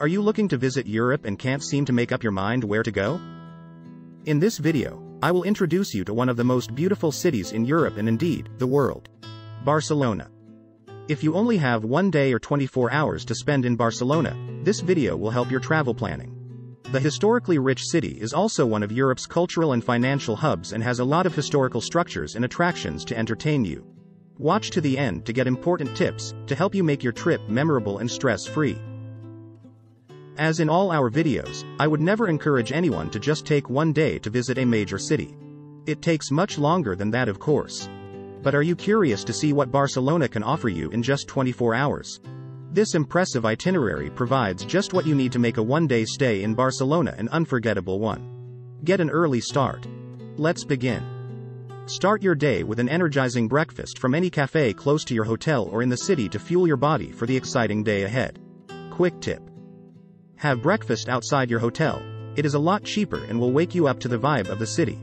Are you looking to visit Europe and can't seem to make up your mind where to go? In this video, I will introduce you to one of the most beautiful cities in Europe and indeed, the world. Barcelona. If you only have one day or 24 hours to spend in Barcelona, this video will help your travel planning. The historically rich city is also one of Europe's cultural and financial hubs and has a lot of historical structures and attractions to entertain you. Watch to the end to get important tips to help you make your trip memorable and stress-free. As in all our videos, I would never encourage anyone to just take one day to visit a major city. It takes much longer than that, of course. But are you curious to see what Barcelona can offer you in just 24 hours? This impressive itinerary provides just what you need to make a one-day stay in Barcelona an unforgettable one. Get an early start. Let's begin. Start your day with an energizing breakfast from any cafe close to your hotel or in the city to fuel your body for the exciting day ahead. Quick tip. Have breakfast outside your hotel. It is a lot cheaper and will wake you up to the vibe of the city.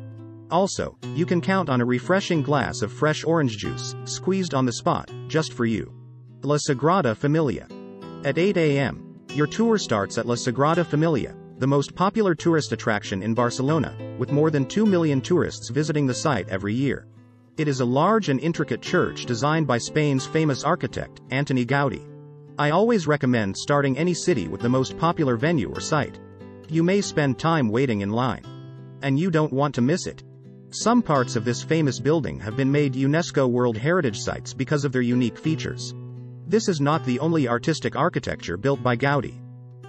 Also, you can count on a refreshing glass of fresh orange juice, squeezed on the spot, just for you. La Sagrada Familia. At 8 a.m., your tour starts at La Sagrada Familia, the most popular tourist attraction in Barcelona, with more than 2 million tourists visiting the site every year. It is a large and intricate church designed by Spain's famous architect, Antoni Gaudi. I always recommend starting any city with the most popular venue or site. You may spend time waiting in line. And you don't want to miss it. Some parts of this famous building have been made UNESCO World Heritage Sites because of their unique features. This is not the only artistic architecture built by Gaudi.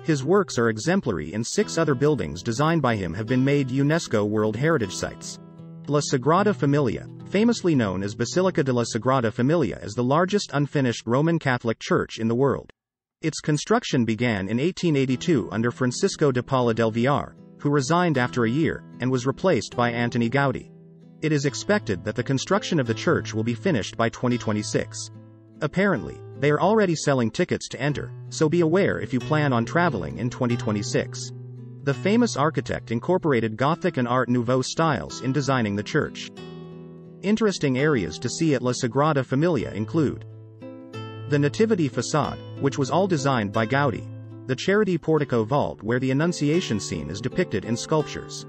His works are exemplary and 6 other buildings designed by him have been made UNESCO World Heritage Sites. La Sagrada Familia, famously known as Basilica de la Sagrada Familia, is the largest unfinished Roman Catholic church in the world. Its construction began in 1882 under Francisco de Paula del Villar, who resigned after a year, and was replaced by Antoni Gaudi. It is expected that the construction of the church will be finished by 2026. Apparently, they are already selling tickets to enter, so be aware if you plan on traveling in 2026. The famous architect incorporated Gothic and Art Nouveau styles in designing the church. Interesting areas to see at La Sagrada Familia include the Nativity facade, which was all designed by Gaudi, the Charity portico vault where the Annunciation scene is depicted in sculptures,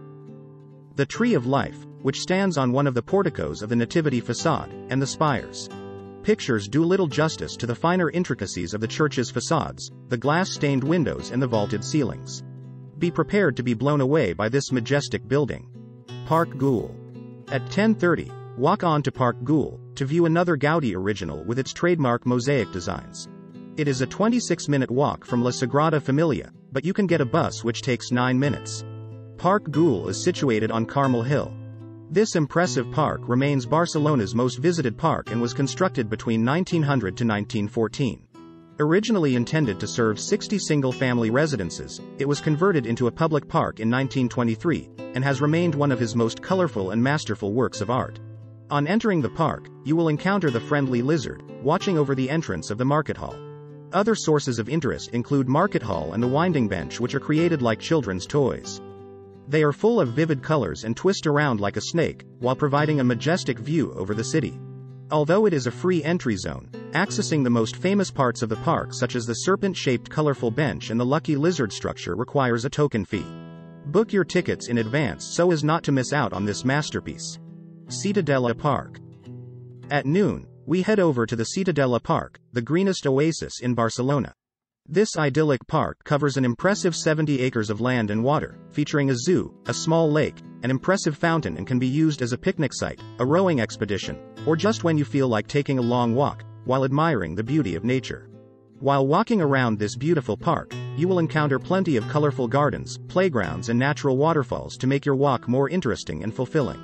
the Tree of Life, which stands on one of the porticos of the Nativity facade, and the spires. Pictures do little justice to the finer intricacies of the church's facades, the glass-stained windows and the vaulted ceilings. Be prepared to be blown away by this majestic building. Park Guell. At 10:30, walk on to Park Guell to view another Gaudi original with its trademark mosaic designs. It is a 26-minute walk from La Sagrada Familia, but you can get a bus which takes 9 minutes. Park Guell is situated on Carmel Hill. This impressive park remains Barcelona's most visited park and was constructed between 1900 to 1914. Originally intended to serve 60 single-family residences, it was converted into a public park in 1923, and has remained one of his most colorful and masterful works of art. On entering the park, you will encounter the friendly lizard, watching over the entrance of the market hall. Other sources of interest include Market Hall and the winding bench, which are created like children's toys. They are full of vivid colors and twist around like a snake, while providing a majestic view over the city. Although it is a free entry zone, accessing the most famous parts of the park such as the serpent-shaped colorful bench and the lucky lizard structure requires a token fee. Book your tickets in advance so as not to miss out on this masterpiece. Ciutadella Park. At noon, we head over to the Ciutadella Park, the greenest oasis in Barcelona. This idyllic park covers an impressive 70 acres of land and water, featuring a zoo, a small lake, an impressive fountain, and can be used as a picnic site, a rowing expedition, or just when you feel like taking a long walk, while admiring the beauty of nature. While walking around this beautiful park, you will encounter plenty of colorful gardens, playgrounds and natural waterfalls to make your walk more interesting and fulfilling.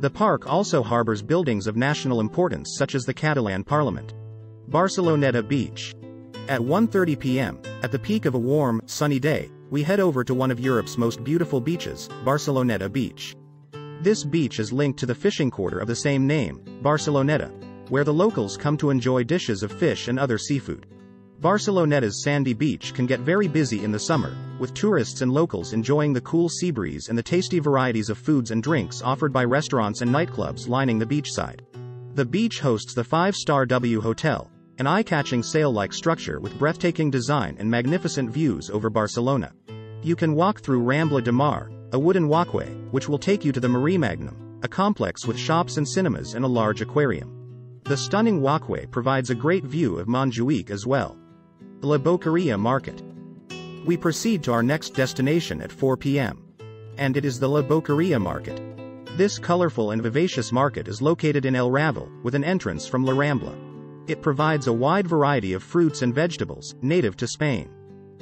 The park also harbors buildings of national importance such as the Catalan Parliament. Barceloneta Beach. At 1:30 p.m., at the peak of a warm, sunny day, we head over to one of Europe's most beautiful beaches, Barceloneta Beach. This beach is linked to the fishing quarter of the same name, Barceloneta, where the locals come to enjoy dishes of fish and other seafood. Barceloneta's sandy beach can get very busy in the summer, with tourists and locals enjoying the cool sea breeze and the tasty varieties of foods and drinks offered by restaurants and nightclubs lining the beachside. The beach hosts the 5-star W Hotel, an eye-catching sail-like structure with breathtaking design and magnificent views over Barcelona. You can walk through Rambla de Mar, a wooden walkway, which will take you to the Marie Magnum, a complex with shops and cinemas and a large aquarium. The stunning walkway provides a great view of Montjuïc as well. La Boqueria Market. We proceed to our next destination at 4 p.m. And it is the La Boqueria Market. This colorful and vivacious market is located in El Raval, with an entrance from La Rambla. It provides a wide variety of fruits and vegetables, native to Spain.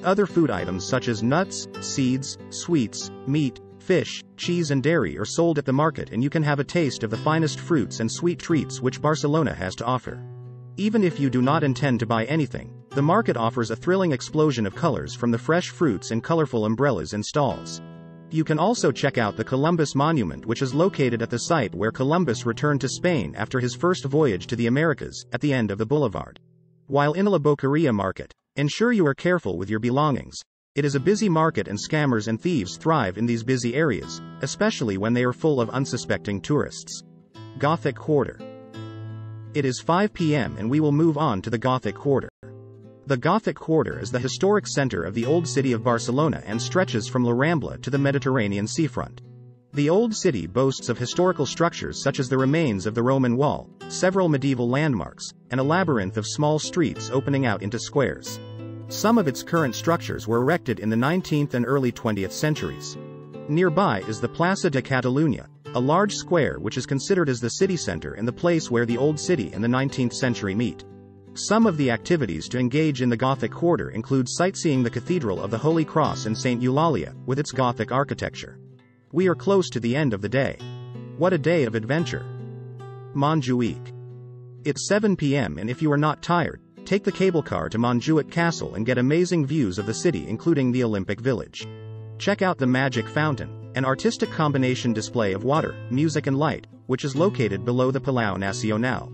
Other food items such as nuts, seeds, sweets, meat, fish, cheese and dairy are sold at the market, and you can have a taste of the finest fruits and sweet treats which Barcelona has to offer. Even if you do not intend to buy anything, the market offers a thrilling explosion of colors from the fresh fruits and colorful umbrellas and stalls. You can also check out the Columbus Monument, which is located at the site where Columbus returned to Spain after his first voyage to the Americas, at the end of the boulevard. While in La Boqueria Market, ensure you are careful with your belongings. It is a busy market and scammers and thieves thrive in these busy areas, especially when they are full of unsuspecting tourists. Gothic Quarter. It is 5 p.m. and we will move on to the Gothic Quarter. The Gothic Quarter is the historic center of the old city of Barcelona and stretches from La Rambla to the Mediterranean seafront. The old city boasts of historical structures such as the remains of the Roman wall, several medieval landmarks, and a labyrinth of small streets opening out into squares. Some of its current structures were erected in the 19th and early 20th centuries. Nearby is the Plaça de Catalonia, a large square which is considered as the city center and the place where the old city and the 19th century meet. Some of the activities to engage in the Gothic Quarter include sightseeing the Cathedral of the Holy Cross and St. Eulalia, with its Gothic architecture. We are close to the end of the day. What a day of adventure! Montjuïc. It's 7 p.m. and if you are not tired, take the cable car to Montjuïc Castle and get amazing views of the city including the Olympic Village. Check out the Magic Fountain, an artistic combination display of water, music and light, which is located below the Palau Nacional.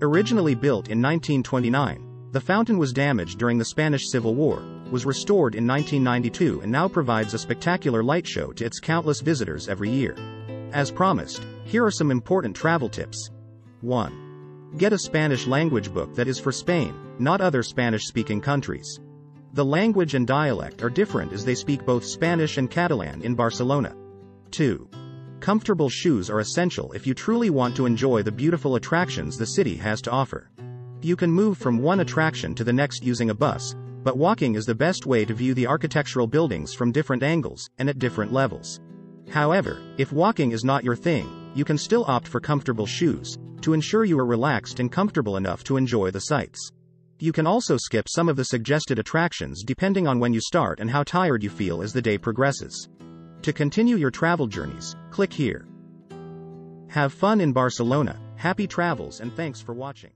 Originally built in 1929, the fountain was damaged during the Spanish Civil War, was restored in 1992 and now provides a spectacular light show to its countless visitors every year. As promised, here are some important travel tips. 1. Get a Spanish language book that is for Spain, not other Spanish-speaking countries. The language and dialect are different as they speak both Spanish and Catalan in Barcelona. 2. Comfortable shoes are essential if you truly want to enjoy the beautiful attractions the city has to offer. You can move from one attraction to the next using a bus, but walking is the best way to view the architectural buildings from different angles and at different levels. However, if walking is not your thing, you can still opt for comfortable shoes, to ensure you are relaxed and comfortable enough to enjoy the sights. You can also skip some of the suggested attractions depending on when you start and how tired you feel as the day progresses. To continue your travel journeys, click here. Have fun in Barcelona, happy travels and thanks for watching.